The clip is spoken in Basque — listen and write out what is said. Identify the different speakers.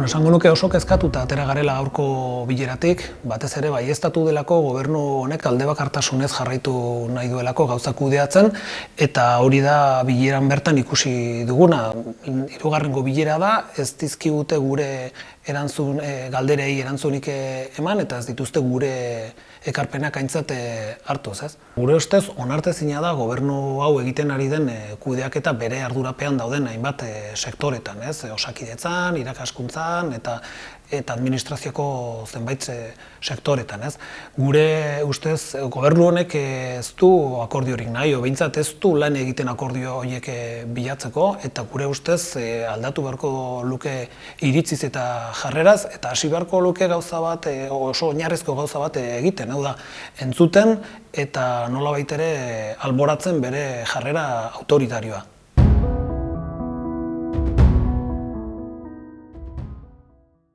Speaker 1: Esango nuke oso kezkatuta atera garela gaurko bileratik, batez ere baieztatu delako gobernu honek aldebakartasunez jarraitu nahi duelako gauzak kudeatzen, eta hori da bileran bertan ikusi duguna. Hirugarrengo bilera da, ez dizkigute gure galderei erantzunik eman, eta ez dituzte gure ekarpenak aintzat hartuz, ez? Gure ustez, onartezina da gobernu hau egiten ari den kudeaketa bere ardurapean dauden hainbat sektoretan, ez? Osakidetzan, irakaskuntzan eta administrazioko zenbait sektoretan, ez? Gure ustez, gobernu honek ez du akordiorik nahi, behintzat ez du lan egiten akordio horiek bilatzeko, eta gure ustez aldatu beharko luke iritziz eta jarreraz, eta hasi beharko luke gauza bat, oso oinarrizko gauza bat egiten, hau da, entzuten eta nolabait ere alboratzen bere jarrera autoritarioa.